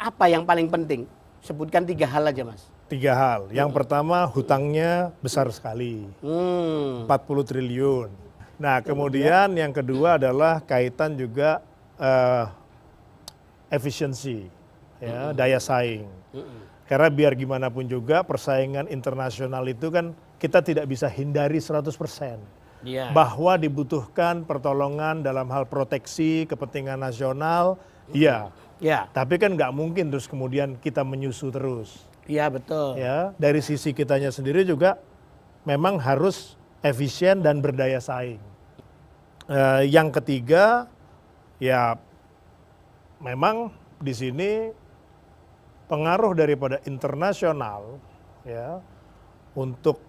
apa yang paling penting? Sebutkan 3 hal aja, Mas. 3 hal. Yang pertama, hutangnya besar sekali, 40 triliun. Nah, kemudian yang kedua adalah kaitan juga efisiensi, ya, daya saing. Karena biar gimana pun juga persaingan internasional itu kan kita tidak bisa hindari 100%. Iya. Bahwa dibutuhkan pertolongan dalam hal proteksi kepentingan nasional, ya. Ya, Tapi kan nggak mungkin terus kemudian kita menyusu terus. iya betul. Ya, dari sisi kitanya sendiri juga memang harus efisien dan berdaya saing. Yang ketiga, ya memang di sini pengaruh daripada internasional, ya, untuk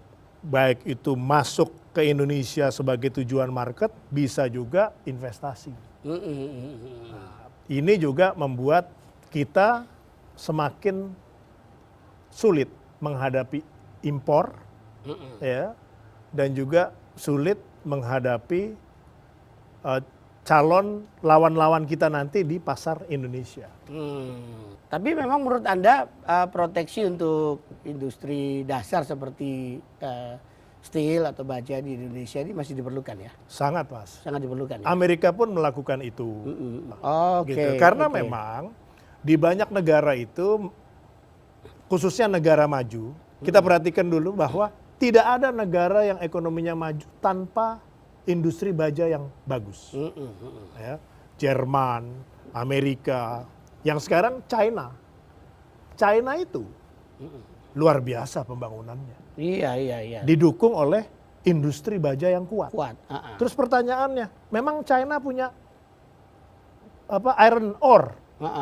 baik itu masuk ke Indonesia sebagai tujuan market, bisa juga investasi. Ini juga membuat kita semakin sulit menghadapi impor, ya, dan juga sulit menghadapi calon lawan-lawan kita nanti di pasar Indonesia. Tapi memang menurut Anda proteksi untuk industri dasar seperti steel atau baja di Indonesia ini masih diperlukan ya? Sangat, Mas. Sangat diperlukan ya? Amerika pun melakukan itu. Oke. Gitu. Karena oke. memang di banyak negara itu, khususnya negara maju, kita perhatikan dulu bahwa tidak ada negara yang ekonominya maju tanpa industri baja yang bagus. Ya. Jerman, Amerika, yang sekarang China. China itu luar biasa pembangunannya. Iya. Didukung oleh industri baja yang kuat. Kuat. Terus pertanyaannya, memang China punya apa, iron ore,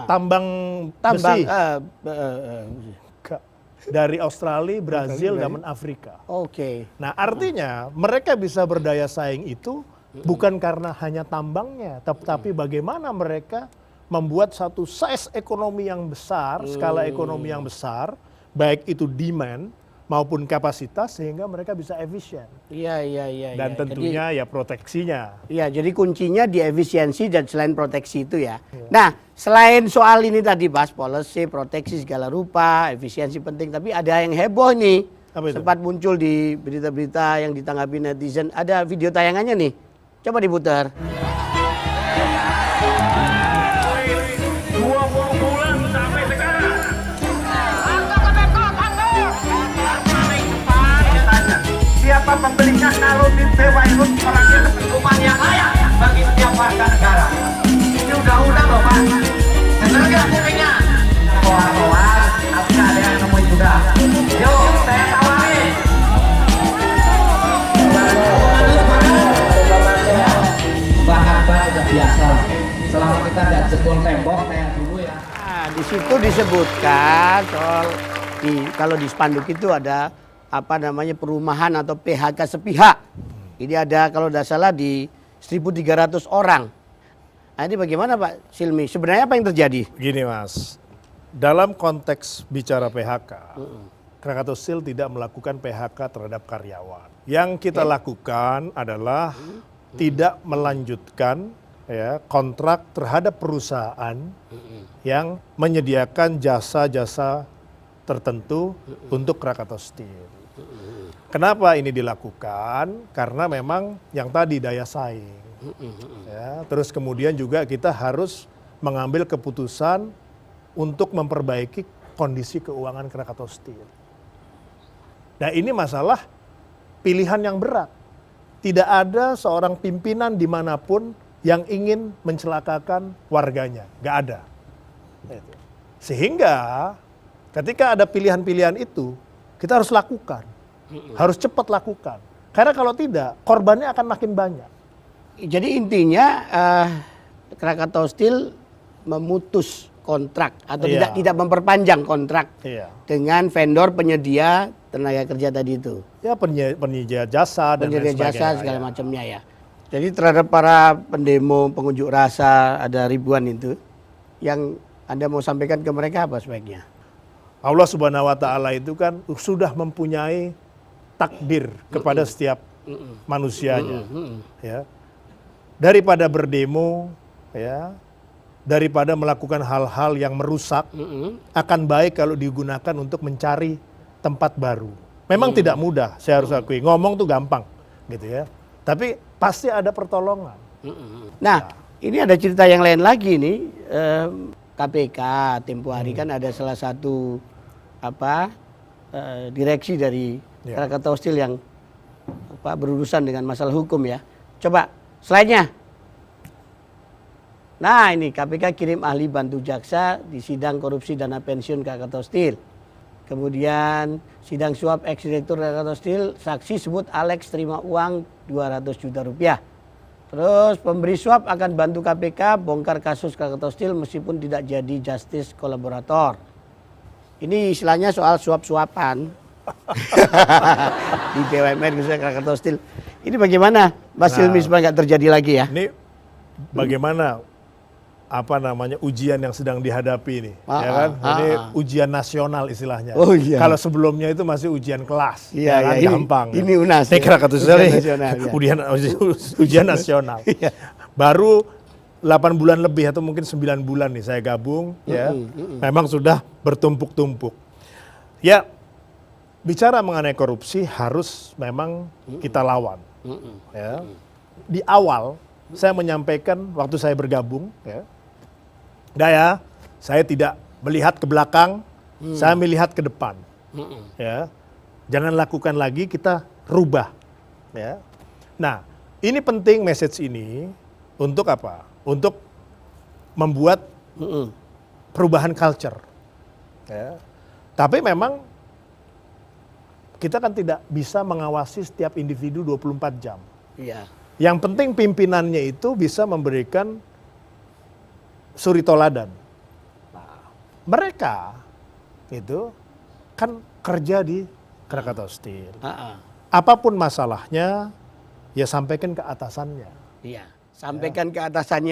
tambang besi dari Australia, Brazil, dan Afrika. Oke. Nah, artinya mereka bisa berdaya saing itu bukan karena hanya tambangnya, tapi bagaimana mereka membuat satu size ekonomi yang besar, skala ekonomi yang besar, baik itu demand maupun kapasitas, sehingga mereka bisa efisien. Iya. Dan tentunya ya proteksinya. Iya, jadi kuncinya di efisiensi dan selain proteksi itu ya. Nah, selain soal ini tadi bahas policy, proteksi segala rupa, efisiensi penting, tapi ada yang heboh nih. Apa itu? Sempat muncul di berita-berita yang ditanggapi netizen. Ada video tayangannya nih. Coba diputar. 20 bulan sampai sekarang. Siapa pembelinya kalau disewa itu orangnya hukuman yang layak bagi setiap warga negara. Ini undang-undang loh Pak. Bener nggak kupingnya? Keluar-keluar, tapi ada yang nemuin juga. Yuk, saya tawarin. Bahkan udah biasa. Selama kita nggak jebol tembok kayak dulu ya. Nah, di situ disebutkan soal kalau di spanduk itu ada apa namanya perumahan atau PHK sepihak. Ini ada kalau tidak salah di 1.300 orang. Nah, ini bagaimana Pak Silmi? Sebenarnya apa yang terjadi? Gini Mas, dalam konteks bicara PHK, Krakatau Steel tidak melakukan PHK terhadap karyawan. Yang kita lakukan adalah tidak melanjutkan ya, kontrak terhadap perusahaan yang menyediakan jasa-jasa tertentu untuk Krakatau Steel. Kenapa ini dilakukan? Karena memang yang tadi daya saing. Ya, terus kemudian juga kita harus mengambil keputusan untuk memperbaiki kondisi keuangan Krakatau Steel. Nah, ini masalah pilihan yang berat. Tidak ada seorang pimpinan dimanapun yang ingin mencelakakan warganya. Nggak ada. Sehingga ketika ada pilihan-pilihan itu, kita harus lakukan. Harus cepat lakukan. Karena kalau tidak, korbannya akan makin banyak. Jadi intinya Krakatau Steel memutus kontrak atau tidak memperpanjang kontrak dengan vendor penyedia tenaga kerja tadi itu. Ya, penyedia jasa dan lain sebagainya. Jasa segala macamnya ya. Jadi terhadap para pendemo pengunjuk rasa ada ribuan itu, yang Anda mau sampaikan ke mereka apa sebaiknya? Allah Subhanahu wa Ta'ala itu kan sudah mempunyai takdir kepada setiap manusianya. Ya. Daripada berdemo, ya, daripada melakukan hal-hal yang merusak, akan baik kalau digunakan untuk mencari tempat baru. Memang tidak mudah, saya harus akui. Ngomong tuh gampang, gitu ya. Tapi pasti ada pertolongan. Nah, ini ada cerita yang lain lagi nih. KPK tempo hari kan ada salah satu direksi dari Krakatau Steel yang berurusan dengan masalah hukum ya. Coba slide-nya. Nah, ini KPK kirim ahli bantu jaksa di sidang korupsi dana pensiun Krakatau Steel. Kemudian sidang suap ex-direktur Krakatau Steel, saksi sebut Alex terima uang 200 juta rupiah. Terus pemberi suap akan bantu KPK bongkar kasus Krakatau Steel meskipun tidak jadi justice kolaborator. Ini istilahnya soal suap-suapan di BUMN khususnya Krakatau Steel. Ini bagaimana Mas Hilmi supaya nggak terjadi lagi ya? Ini bagaimana ujian yang sedang dihadapi ini, ya kan? Ini ujian nasional istilahnya. Oh, iya. Kalau sebelumnya itu masih ujian kelas, Iya, ya kan? iya. Gampang. Ini UNAS. Ini Krakatau Steel nasional, ya. ujian nasional. Baru 8 bulan lebih atau mungkin 9 bulan nih saya gabung, ya. Memang sudah bertumpuk-tumpuk. Ya, bicara mengenai korupsi harus memang kita lawan. Ya. Di awal saya menyampaikan waktu saya bergabung, ya. Saya tidak melihat ke belakang, saya melihat ke depan. Ya. Jangan lakukan lagi, kita rubah. Ya. Nah, ini penting message ini untuk apa? Untuk membuat perubahan culture. Ya. Tapi memang kita kan tidak bisa mengawasi setiap individu 24 jam. Iya. Yang penting pimpinannya itu bisa memberikan suri toladan. Nah, mereka itu kan kerja di Krakatau Steel. Apapun masalahnya, ya sampaikan ke atasannya. Iya. Sampaikan ke atasannya.